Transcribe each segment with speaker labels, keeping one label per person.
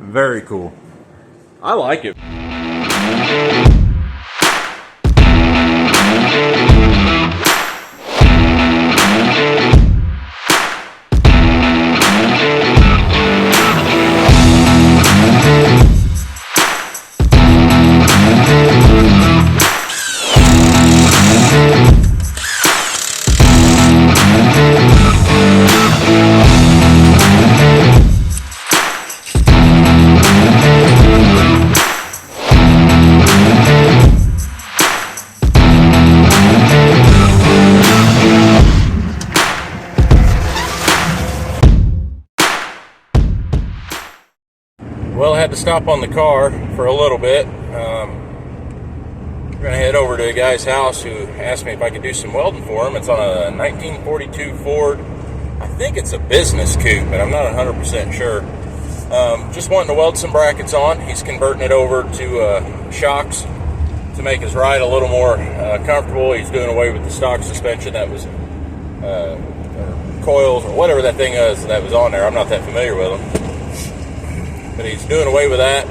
Speaker 1: Very cool. I like it. Well, I had to stop on the car for a little bit. We're going to head over to a guy's house who asked me if I could do some welding for him. It's on a 1942 Ford. I think it's a business coupe, but I'm not 100% sure. Just wanting to weld some brackets on. He's converting it over to shocks to make his ride a little more comfortable. He's doing away with the stock suspension that was, or coils, or whatever that thing is that was on there. I'm not that familiar with them. But he's doing away with that,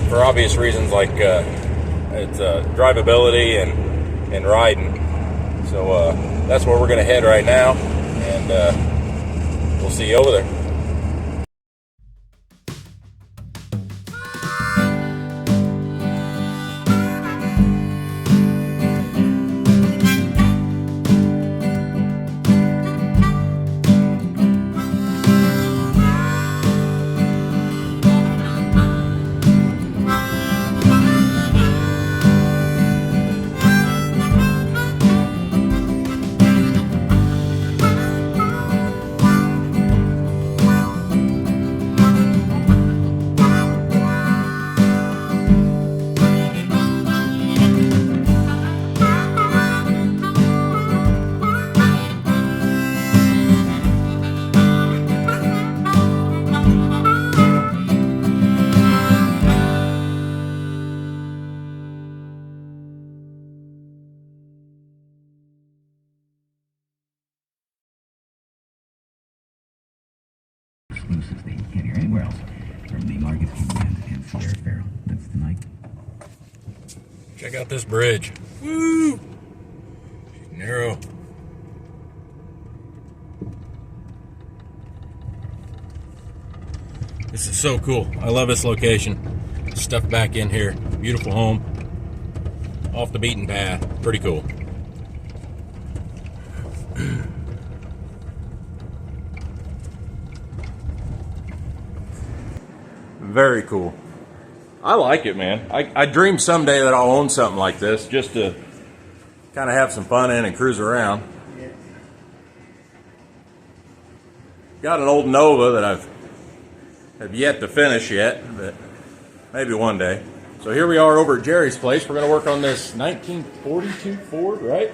Speaker 1: for obvious reasons, like it's drivability and riding. So that's where we're going to head right now, and we'll see you over there.
Speaker 2: Exclusive that you can't hear anywhere else from the Market and Sierra Farrell. That's tonight.
Speaker 1: Check out this bridge. Woo! Narrow. This is so cool. I love this location. Stuff back in here. Beautiful home. Off the beaten path. Pretty cool. Very cool. I like it, man. I dream someday that I'll own something like this, just to kind of have some fun in and cruise around. Got an old Nova that have yet to finish yet, but maybe one day. So here we are over at Jerry's place. We're going to work on this 1942 Ford, right?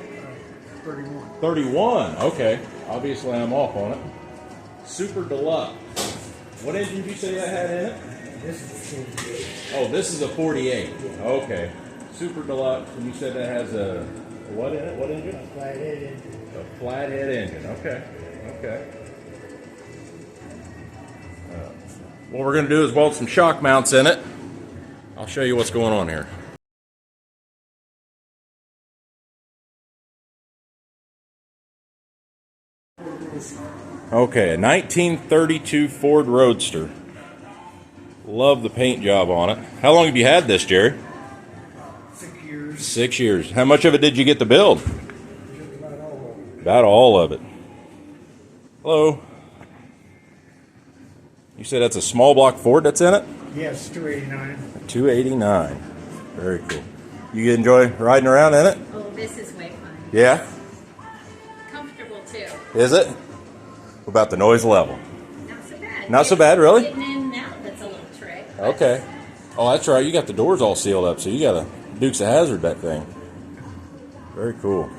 Speaker 3: 31.
Speaker 1: 31, okay. Obviously I'm off on it. Super Deluxe. What engine did you say that had in it?
Speaker 3: This is a 48.
Speaker 1: Oh, this is a 48. Okay. Super Deluxe, and you said that has a what in it? What engine?
Speaker 3: A flathead engine.
Speaker 1: A flathead engine. Okay. Okay. What we're going to do is weld some shock mounts in it. I'll show you what's going on here. Okay, a 1932 Ford Roadster. Love the paint job on it. How long have you had this, Jerry?
Speaker 3: 6 years.
Speaker 1: 6 years. How much of it did you get to build?
Speaker 3: Just about all of it.
Speaker 1: About all of it. Hello. You said that's a small block Ford that's in it?
Speaker 3: Yes, 289.
Speaker 1: 289. Very cool. You enjoy riding around in it?
Speaker 4: Oh, this is way fun.
Speaker 1: Yeah?
Speaker 4: Comfortable too.
Speaker 1: Is it? What about the noise level?
Speaker 4: Not so bad.
Speaker 1: Not so bad, really?
Speaker 4: Getting in and out, that's a little trick.
Speaker 1: Okay. Oh, that's right. You got the doors all sealed up, so you got a Dukes of Hazzard that thing. Very cool.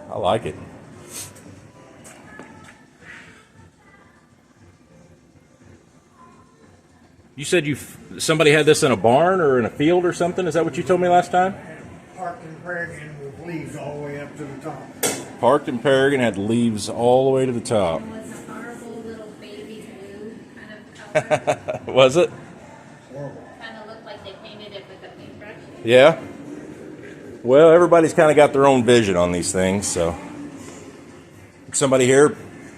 Speaker 1: I like it. You said somebody had this in a barn or in a field or something? Is that what you told me last time?
Speaker 3: Parked in Paragon with leaves all the way up to the top.
Speaker 1: Parked in Paragon, had leaves all the way to the top.
Speaker 4: It was a horrible little baby blue kind of color.
Speaker 1: Was it?
Speaker 3: Horrible.
Speaker 4: Kind of looked like they painted it with a paintbrush.
Speaker 1: Yeah. Well, everybody's kind of got their own vision on these things, so. Somebody here,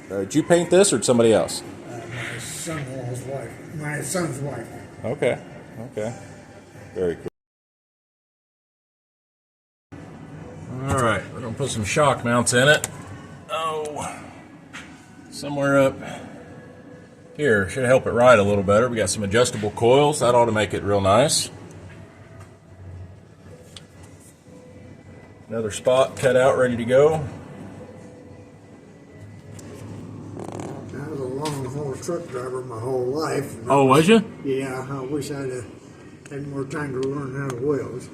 Speaker 1: did you paint this or did somebody else?
Speaker 3: My son-in-law's wife. My son's wife.
Speaker 1: Okay. Okay. Very cool. All right, we're gonna put some shock mounts in it. Oh, somewhere up here should help it ride a little better. We got some adjustable coils. That ought to make it real nice. Another spot cut out, ready to go.
Speaker 3: I was a long-haul truck driver my whole life.
Speaker 1: Oh, was you?
Speaker 3: Yeah, I wish I'd have had more time to learn how to weld.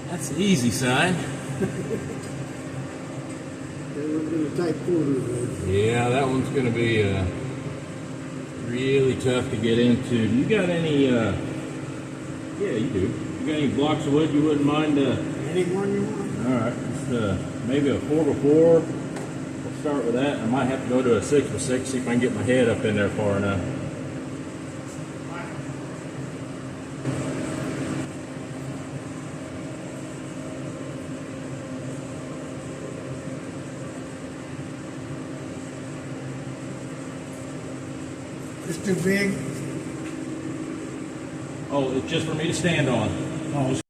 Speaker 1: That's the easy side.
Speaker 3: They were in a tight quarter.
Speaker 1: Yeah, that one's going to be really tough to get into. You got any, yeah, you do. You got any blocks of wood you wouldn't mind?
Speaker 3: Anyone you want?
Speaker 1: All right, just maybe a 4x4. We'll start with that. I might have to go to a 6x6, see if I can get my head up in there far enough.
Speaker 3: It's too big.
Speaker 1: Oh, it's just for me to stand on.
Speaker 3: Oh,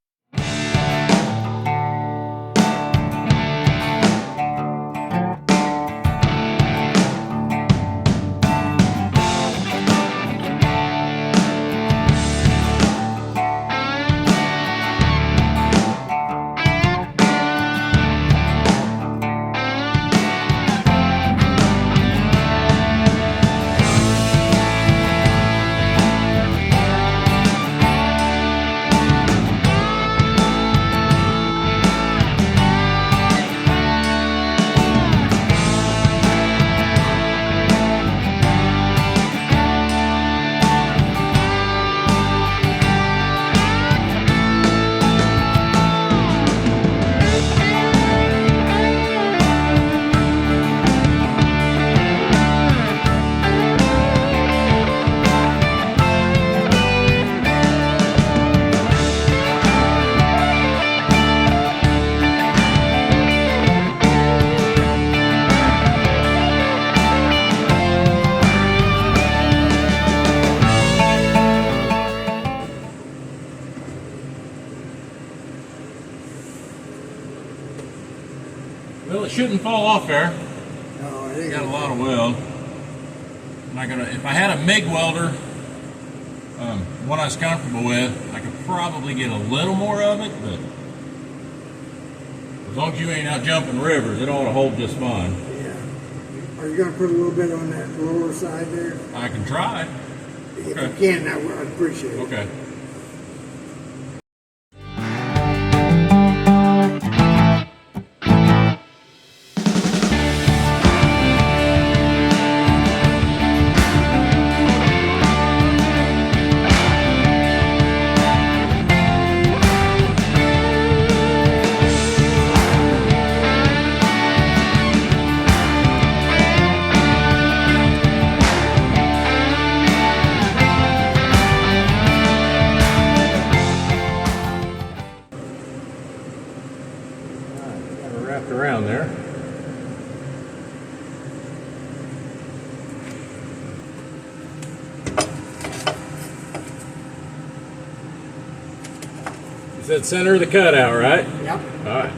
Speaker 1: Well, it shouldn't fall off there.
Speaker 3: no, they
Speaker 1: got a lot of weld. I'm not gonna. If I had a MIG welder, one I was comfortable with, I could probably get a little more of it, but as long as you ain't out jumping rivers, it ought to hold just fine.
Speaker 3: Yeah. Are you gonna put a little bit on that lower side there?
Speaker 1: I can try.
Speaker 3: If
Speaker 1: Okay.
Speaker 3: you can, I'd appreciate it.
Speaker 1: Okay. Wrapped around there. You said center of the cutout, right?
Speaker 3: Yep.
Speaker 1: All right.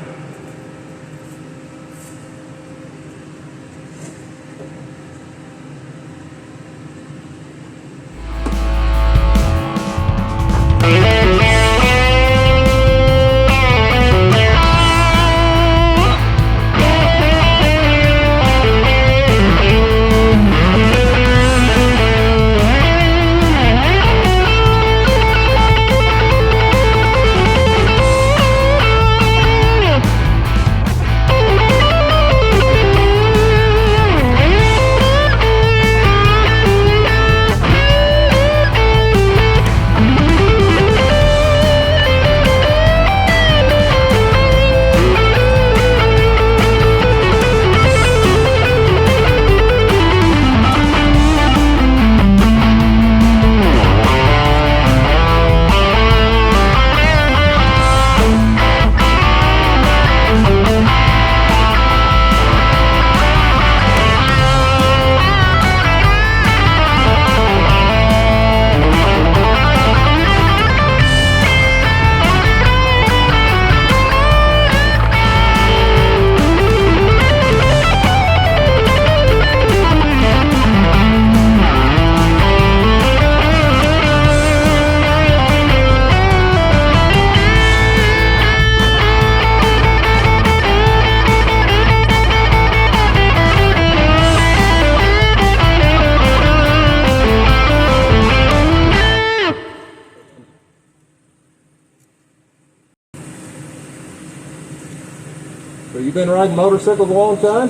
Speaker 1: So you've been riding motorcycles a long time?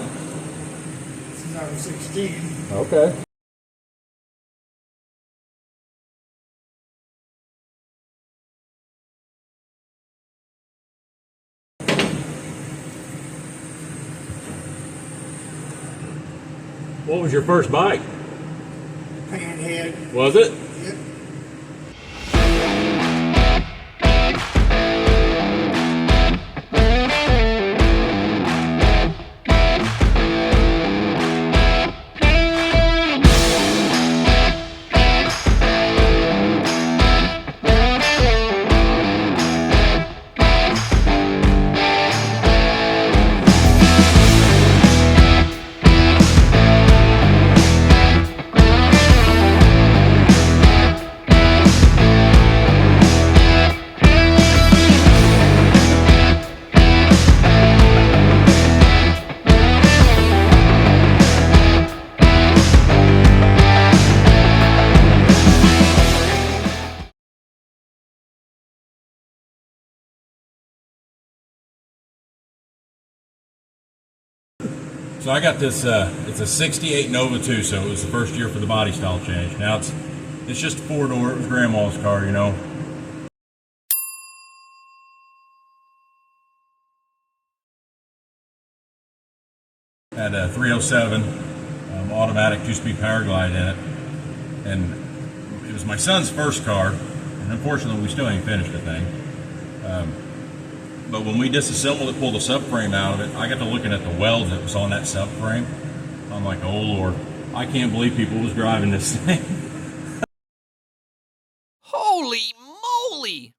Speaker 3: Since I was 16.
Speaker 1: Okay. What was your first bike?
Speaker 3: Panhead.
Speaker 1: Was it?
Speaker 3: Yep.
Speaker 1: So I got this, it's a 68 Nova 2, so it was the first year for the body style change. Now it's just a 4-door, it was grandma's car, you know. Had a 307 automatic 2-speed power glide in it. And it was my son's first car, and unfortunately we still ain't finished the thing. But when we disassembled it, pulled the subframe out of it, I got to looking at the welds that was on that subframe. I'm like, oh Lord, I can't believe people was driving this thing.
Speaker 5: Holy moly!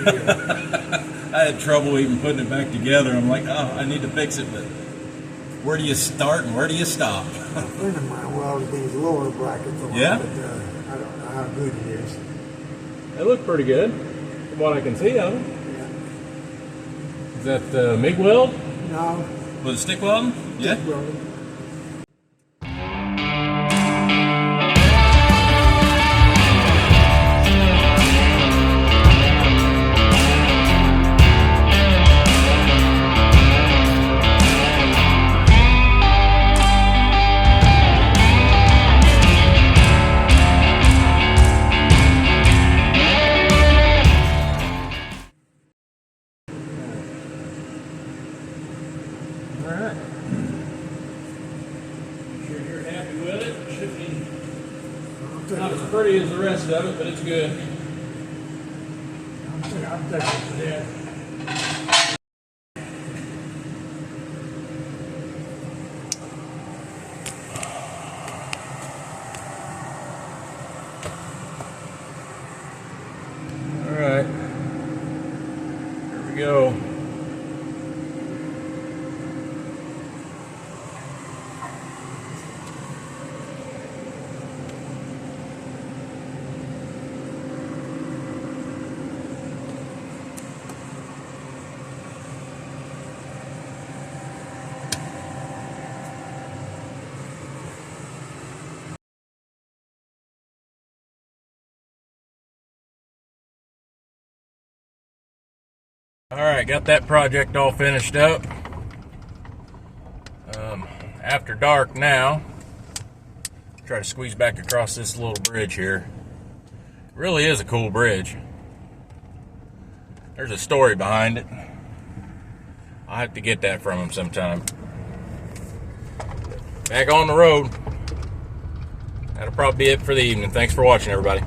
Speaker 1: I had trouble even putting it back together. I'm like, oh, I need to fix it, but where do you start and where do you stop?
Speaker 3: A friend of mine welded these lower brackets on,
Speaker 1: Yeah?
Speaker 3: but I don't know how good it is.
Speaker 1: They look pretty good, from what I can see of them.
Speaker 3: Yeah.
Speaker 1: Is that MIG weld?
Speaker 3: No,
Speaker 1: Was it stick welding? Yeah.
Speaker 3: welding.
Speaker 1: All right. Sure you're happy with it. Should be not as pretty as the rest of it, but it's good.
Speaker 3: I'm taking it to that.
Speaker 1: All right. Here we go. All right, got that project all finished up. After dark now, try to squeeze back across this little bridge here. It really is a cool bridge. There's a story behind it. I'll have to get that from him sometime. Back on the road. That'll probably be it for the evening. Thanks for watching, everybody.